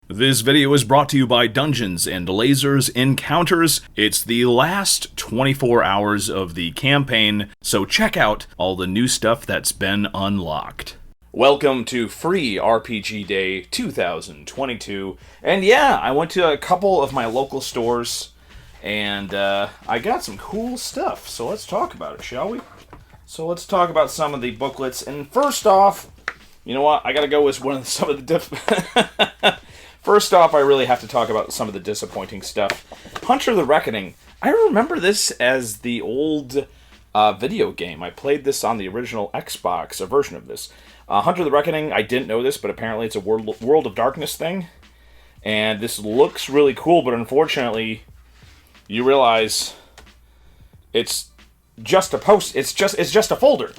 This video is brought to you by Dungeons and Lasers Encounters. It's the last 24 hours of the campaign, so check out all the new stuff that's been unlocked. Welcome to Free RPG Day 2022. And yeah, I went to a couple of my local stores, and I got some cool stuff. So let's talk about it, shall we? So let's talk about some of the booklets. And first off, you know what? I gotta go with some of the First off, I really have to talk about some of the disappointing stuff. Hunter the Reckoning. I remember this as the old video game. I played this on the original Xbox, a version of this. Hunter the Reckoning, I didn't know this, but apparently it's a World of Darkness thing. And this looks really cool, but unfortunately, you realize it's just a it's just a folder.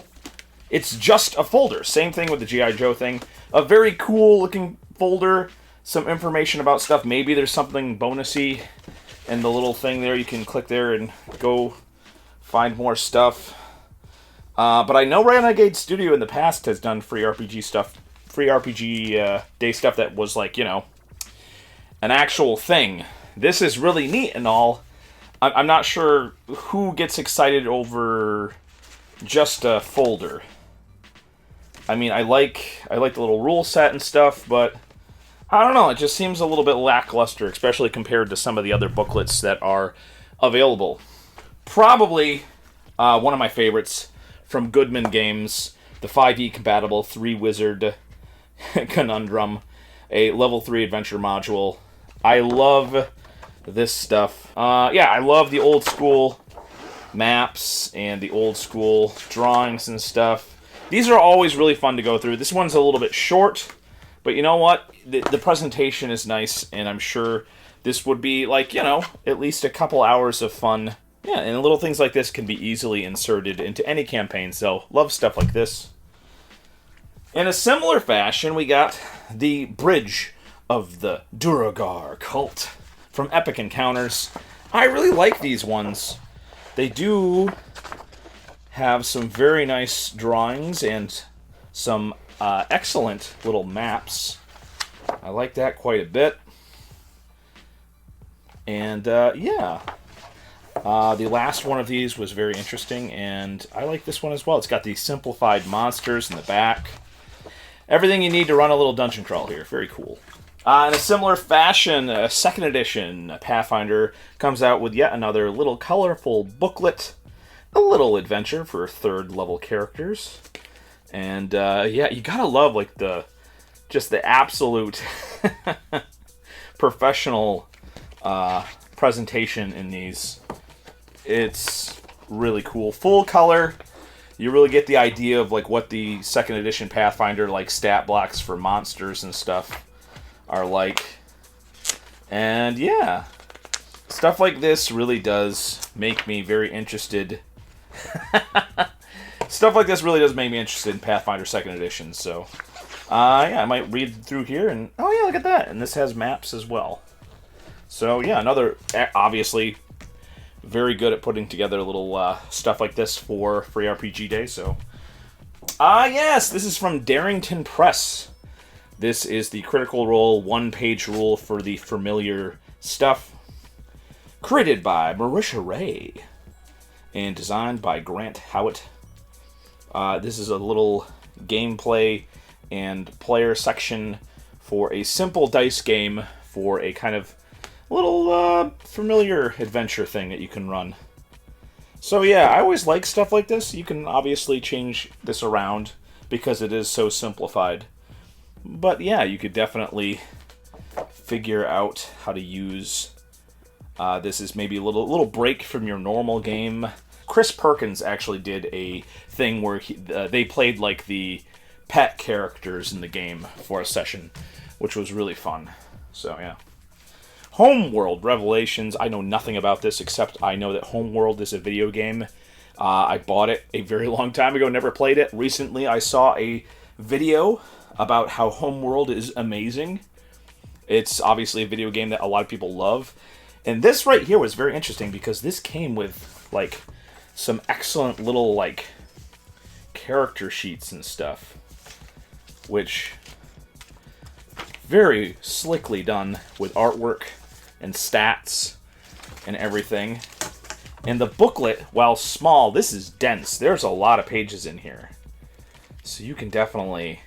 It's just a folder. Same thing with the G.I. Joe thing. A very cool looking folder. Some information about stuff. Maybe there's something bonusy in the little thing there. You can click there and go find more stuff. But I know Renegade Studio in the past has done free RPG stuff, free RPG day stuff that was like, you know, an actual thing. This is really neat and all. I'm not sure who gets excited over just a folder. I mean, I like the little rule set and stuff, but I don't know, it just seems a little bit lackluster, especially compared to some of the other booklets that are available. Probably one of my favorites from Goodman Games, the 5e compatible 3-wizard Conundrum, a level 3 adventure module. I love this stuff. Yeah, I love the old school maps and the old school drawings and stuff. These are always really fun to go through. This one's a little bit short, but you know what? The presentation is nice, and I'm sure this would be, like, you know, at least a couple hours of fun. Yeah, and little things like this can be easily inserted into any campaign, so love stuff like this. In a similar fashion, we got the Bridge of the Duragar Cult from Epic Encounters. I really like these ones. They do have some very nice drawings and some excellent little maps. I like that quite a bit. And yeah, the last one of these was very interesting, and I like this one as well. It's got these simplified monsters in the back. Everything you need to run a little dungeon crawl here. Very cool. In a similar fashion, a second edition Pathfinder comes out with yet another little colorful booklet. A little adventure for third level characters. And yeah, you gotta love like the absolute professional presentation in these. It's really cool. Full color. You really get the idea of like what the second edition Pathfinder like stat blocks for monsters and stuff are like. And yeah, stuff like this really does make me very interested. Stuff like this really does make me interested in Pathfinder 2nd Edition, so yeah, I might read through here, and oh yeah, look at that, and this has maps as well. So yeah, another, obviously, very good at putting together little stuff like this for Free RPG Day, so. Yes, this is from Darrington Press. This is the Critical Role one-page rule for the familiar stuff. Created by Marisha Ray, and designed by Grant Howitt. This is a little gameplay and player section for a simple dice game for a kind of little familiar adventure thing that you can run. So yeah, I always like stuff like this. You can obviously change this around because it is so simplified. But yeah, you could definitely figure out how to use this is maybe a little break from your normal game. Chris Perkins actually did a thing where they played like the pet characters in the game for a session, which was really fun. So yeah. Homeworld Revelations. I know nothing about this except I know that Homeworld is a video game. I bought it a very long time ago, never played it. Recently I saw a video about how Homeworld is amazing. It's obviously a video game that a lot of people love. And this right here was very interesting because this came with like some excellent little like character sheets and stuff, which Very slickly done with artwork and stats and everything. And the booklet, while small, this is dense. There's a lot of pages in here. So you can definitely...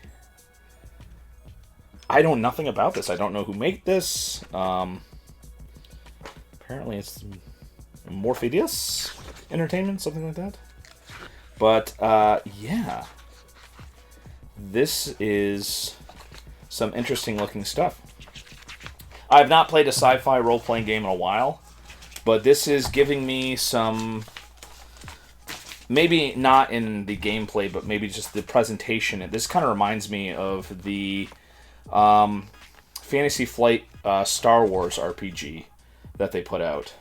I know nothing about this. I don't know who made this. Apparently it's Morpheus Entertainment, something like that. But, yeah. This is some interesting looking stuff. I have not played a sci-fi role-playing game in a while, but this is giving me some... Maybe not in the gameplay, but maybe just the presentation. This kind of reminds me of the Fantasy Flight Star Wars RPG that they put out.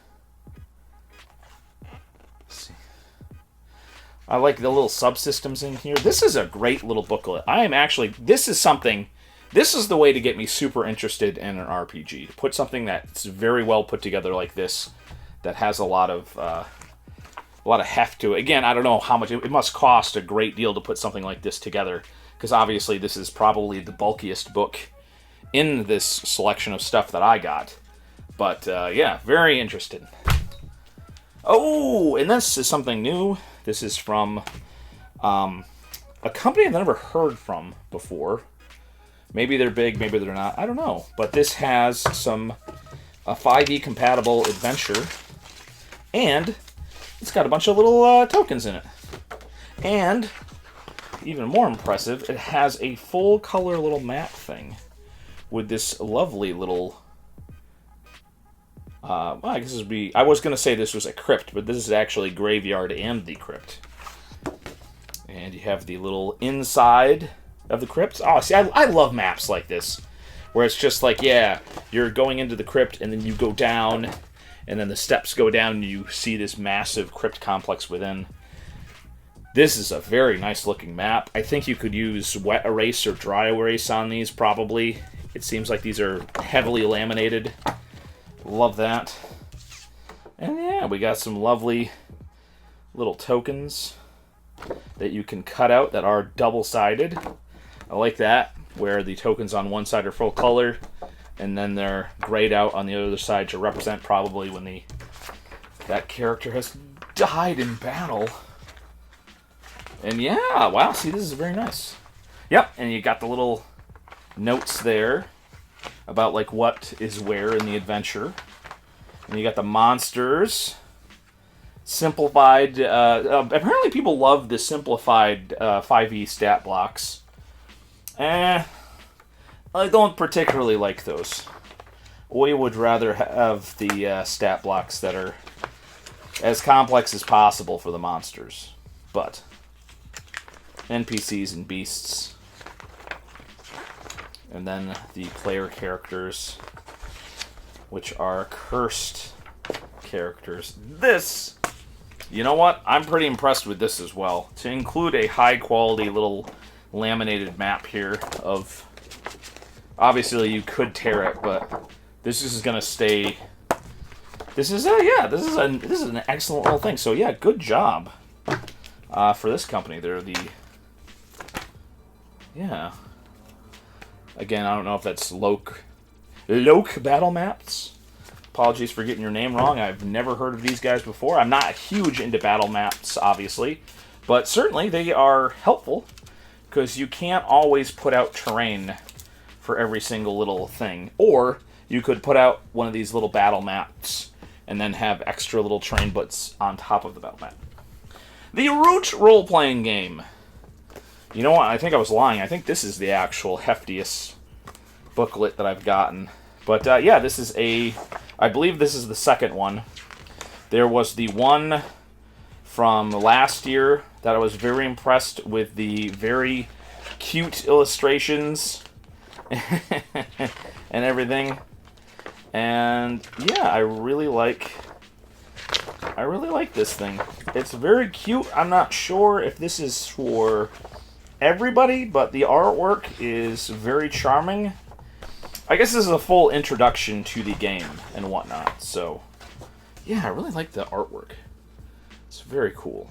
Let's see. I like the little subsystems in here. This is a great little booklet. This is the way to get me super interested in an RPG. Put something that's very well put together like this, that has a lot of heft to it. Again, I don't know how much it must cost a great deal to put something like this together, because obviously this is probably the bulkiest book in this selection of stuff that I got. But yeah, very interested. Oh, and this is something new. This is from a company I've never heard from before. Maybe they're big, maybe they're not. I don't know. But this has some 5e compatible adventure, and it's got a bunch of little tokens in it. And even more impressive, it has a full color little map thing with this lovely little... well, I guess this would be... I was going to say this was a crypt, but this is actually Graveyard and the Crypt. And you have the little inside of the crypt. Oh, see, I love maps like this, where it's just like, yeah, you're going into the crypt, and then you go down, and then the steps go down, and you see this massive crypt complex within. This is a very nice-looking map. I think you could use wet erase or dry erase on these, probably. It seems like these are heavily laminated. Love that. And yeah, we got some lovely little tokens that you can cut out that are double-sided. I like that, where the tokens on one side are full color, and then they're grayed out on the other side to represent probably when that character has died in battle. And yeah, wow, see, this is very nice. Yep, and you got the little notes there about like what is where in the adventure. And you got the monsters. Simplified, apparently people love the simplified 5e stat blocks. I don't particularly like those. We would rather have the stat blocks that are as complex as possible for the monsters. But NPCs and beasts. And then the player characters, which are cursed characters. This, you know what? I'm pretty impressed with this as well. To include a high-quality little laminated map here of... Obviously, you could tear it, but this is going to stay... This is an excellent little thing. So yeah, good job for this company. They're the... Yeah. Again, I don't know if that's Loke Battle Maps. Apologies for getting your name wrong. I've never heard of these guys before. I'm not huge into battle maps, obviously, but certainly they are helpful, because you can't always put out terrain for every single little thing. Or you could put out one of these little battle maps and then have extra little terrain bits on top of the battle map. The Root role-playing game. You know what? I think I was lying. I think this is the actual heftiest booklet that I've gotten. But yeah, this is I believe this is the second one. There was the one from last year that I was very impressed with, the very cute illustrations and everything. And yeah, I really like this thing. It's very cute. I'm not sure if this is for everybody, but the artwork is very charming. I guess this is a full introduction to the game and whatnot. So yeah, I really like the artwork. It's very cool.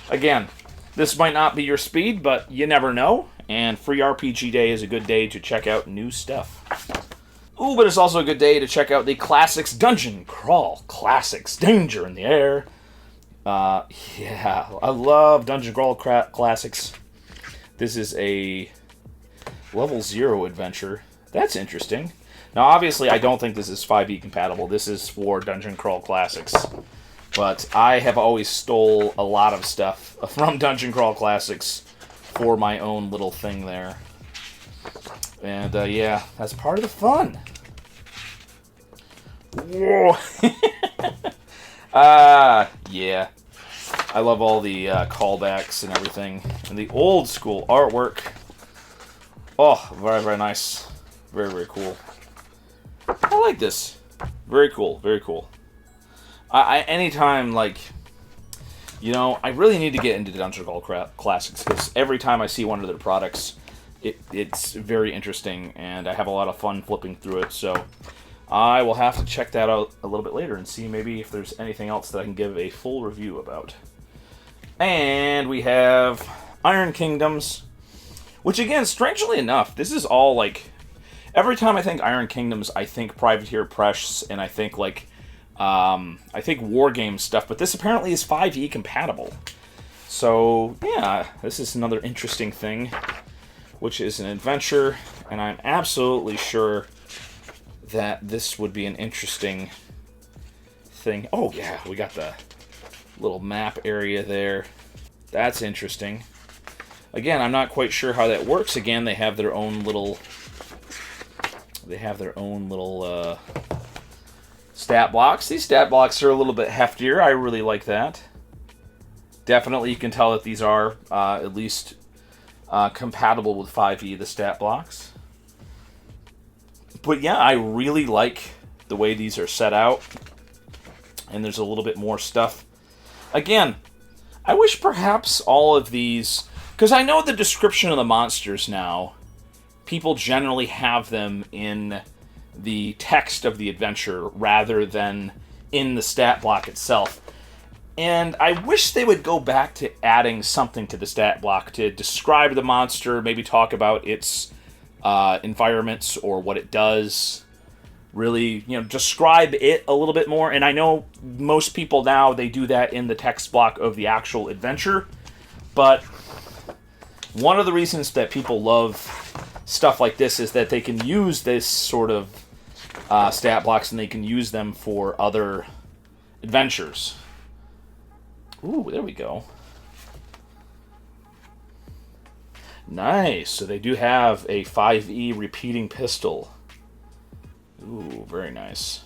Again, this might not be your speed, but you never know. And Free RPG Day is a good day to check out new stuff. Ooh, but it's also a good day to check out the Classics Dungeon Crawl Classics Danger in the Air. Yeah, I love Dungeon Crawl Classics. This is a level 0 adventure. That's interesting. Now, obviously, I don't think this is 5e compatible. This is for Dungeon Crawl Classics. But I have always stole a lot of stuff from Dungeon Crawl Classics for my own little thing there. And, yeah, that's part of the fun. Whoa. Yeah. I love all the callbacks and everything. And the old school artwork. Oh, very, very nice. Very, very cool. I like this. Very cool, very cool. Anytime, like, you know, I really need to get into Dungeon Crawl Classics, because every time I see one of their products, it's very interesting, and I have a lot of fun flipping through it, so I will have to check that out a little bit later and see maybe if there's anything else that I can give a full review about. And we have Iron Kingdoms, which, again, strangely enough, this is all, like, every time I think Iron Kingdoms, I think Privateer Press, and I think, like, war game stuff, but this apparently is 5e compatible. So, yeah, this is another interesting thing, which is an adventure, and I'm absolutely sure that this would be an interesting thing. Oh, yeah, we got the little map area there. That's interesting. Again, I'm not quite sure how that works. Again, they have their own little stat blocks. These stat blocks are a little bit heftier. I really like that. Definitely you can tell that these are at least compatible with 5e, the stat blocks. But yeah, I really like the way these are set out. And there's a little bit more stuff. Again, I wish perhaps all of these, because I know the description of the monsters now, people generally have them in the text of the adventure rather than in the stat block itself. And I wish they would go back to adding something to the stat block to describe the monster, maybe talk about its environments or what it does. Really, you know, describe it a little bit more. And I know most people now, they do that in the text block of the actual adventure. But one of the reasons that people love stuff like this is that they can use this sort of stat blocks and they can use them for other adventures. Ooh, there we go. Nice. So they do have a 5e repeating pistol. Ooh, very nice.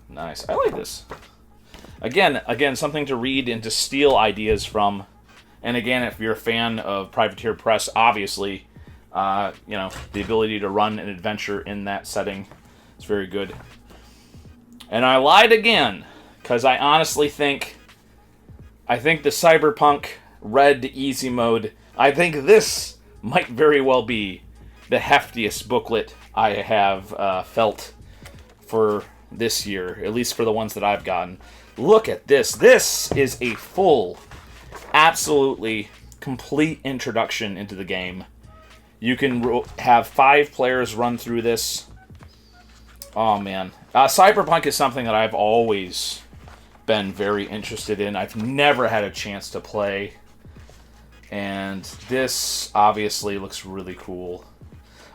Nice. I like this. Again, something to read and to steal ideas from. And again, if you're a fan of Privateer Press, obviously, you know, the ability to run an adventure in that setting is very good. And I lied again, because I honestly think the Cyberpunk Red Easy Mode, I think this might very well be the heftiest booklet I have felt for this year, at least for the ones that I've gotten. Look at this. This is a full, absolutely complete introduction into the game. You can have 5 players run through this. Oh, man. Cyberpunk is something that I've always been very interested in. I've never had a chance to play. And this obviously looks really cool.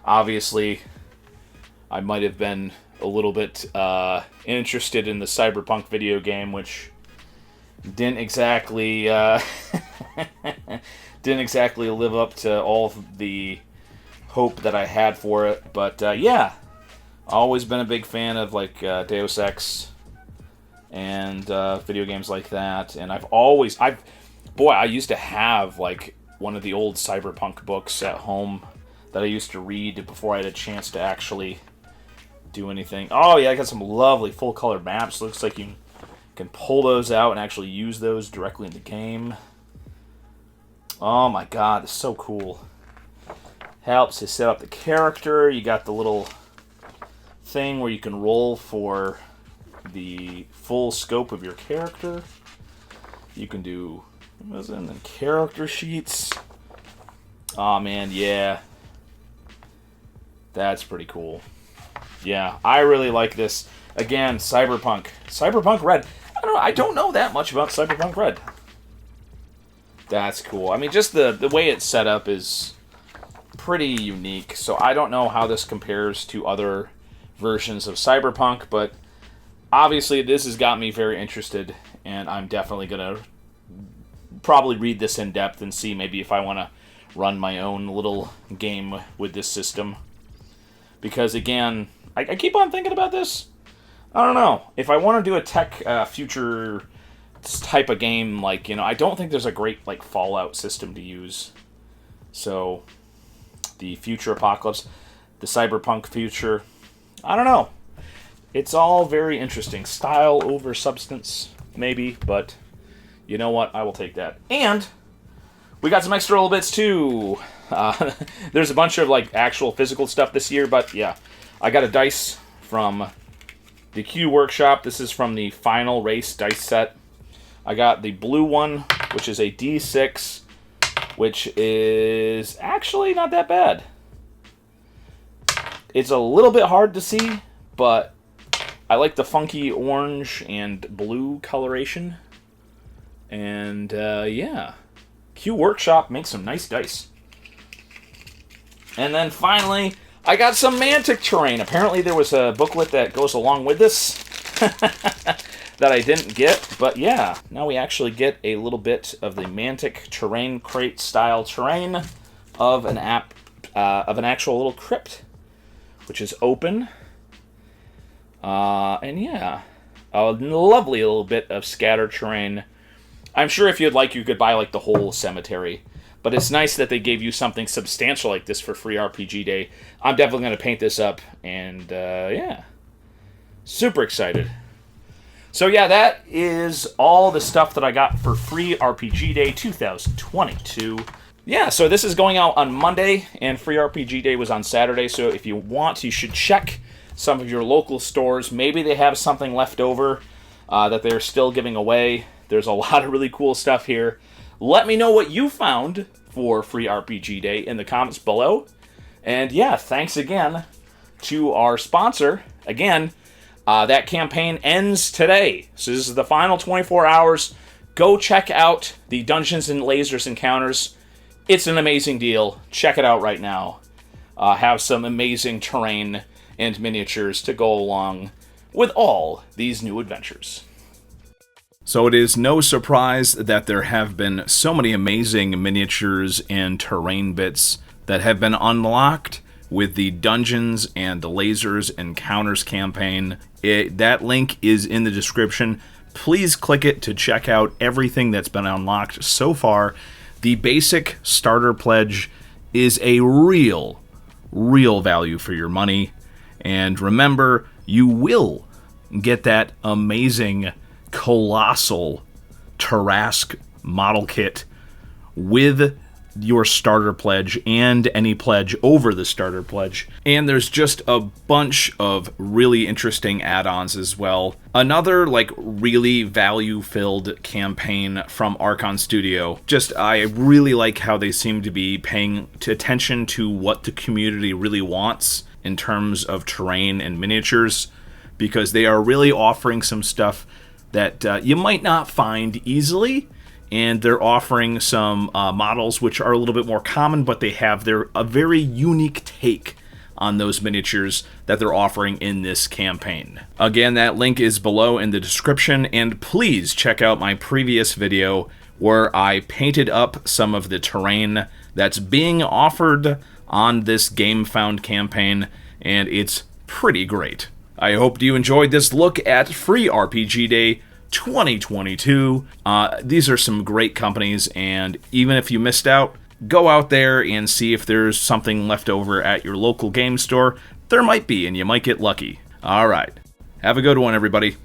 Obviously, I might have been a little bit interested in the Cyberpunk video game, which didn't exactly live up to all of the hope that I had for it. But yeah, always been a big fan of like Deus Ex and video games like that. And I used to have like one of the old Cyberpunk books at home that I used to read before I had a chance to actually do anything. Oh yeah, I got some lovely full color maps. Looks like you can pull those out and actually use those directly in the game. Oh my god, it's so cool. Helps to set up the character. You got the little thing where you can roll for the full scope of your character. You can do Was in the character sheets. Oh man, yeah. That's pretty cool. Yeah, I really like this. Again, Cyberpunk. Cyberpunk Red. I don't know that much about Cyberpunk Red. That's cool. I mean, just the way it's set up is pretty unique. So I don't know how this compares to other versions of Cyberpunk, but obviously this has got me very interested, and I'm definitely going to probably read this in depth and see maybe if I want to run my own little game with this system. Because again, I keep on thinking about this. I don't know. If I want to do a tech future type of game, like, I don't think there's a great, like, Fallout system to use. So, the future apocalypse, the cyberpunk future, I don't know. It's all very interesting. Style over substance, maybe, but you know what? I will take that. And we got some extra little bits, too. There's a bunch of, like, actual physical stuff this year, but yeah. I got a dice from the Q Workshop. This is from the Final Race dice set. I got the blue one, which is a D6, which is actually not that bad. It's a little bit hard to see, but I like the funky orange and blue coloration. And, yeah. Q Workshop makes some nice dice. And then finally, I got some Mantic terrain. Apparently there was a booklet that goes along with this that I didn't get. But yeah, now we actually get a little bit of the Mantic terrain crate style terrain of an actual little crypt, which is open. And yeah, a lovely little bit of scattered terrain. I'm sure if you'd like, you could buy like the whole cemetery. But it's nice that they gave you something substantial like this for Free RPG Day. I'm definitely going to paint this up, and yeah, super excited. So yeah, that is all the stuff that I got for Free RPG Day 2022. Yeah, so this is going out on Monday, and Free RPG Day was on Saturday, so if you want, you should check some of your local stores. Maybe they have something left over that they're still giving away. There's a lot of really cool stuff here. Let me know what you found for Free RPG Day in the comments below. And yeah, thanks again to our sponsor. Again, that campaign ends today. So this is the final 24 hours. Go check out the Dungeons and Lasers Encounters. It's an amazing deal. Check it out right now. Have some amazing terrain and miniatures to go along with all these new adventures. So it is no surprise that there have been so many amazing miniatures and terrain bits that have been unlocked with the Dungeons and the Lasers Encounters campaign. That link is in the description. Please click it to check out everything that's been unlocked so far. The basic starter pledge is a real value for your money. And remember, you will get that amazing colossal Tarrasque model kit with your starter pledge and any pledge over the starter pledge. And there's just a bunch of really interesting add-ons as well. Another really value-filled campaign from Archon Studio. I really like how they seem to be paying attention to what the community really wants in terms of terrain and miniatures, because they are really offering some stuff that you might not find easily, and they're offering some models which are a little bit more common, but they have a very unique take on those miniatures that they're offering in this campaign. Again, that link is below in the description, and please check out my previous video where I painted up some of the terrain that's being offered on this Game Found campaign, and it's pretty great. I hope you enjoyed this look at Free RPG Day 2022. These are some great companies, and even if you missed out, go out there and see if there's something left over at your local game store. There might be, and you might get lucky. All right. Have a good one, everybody.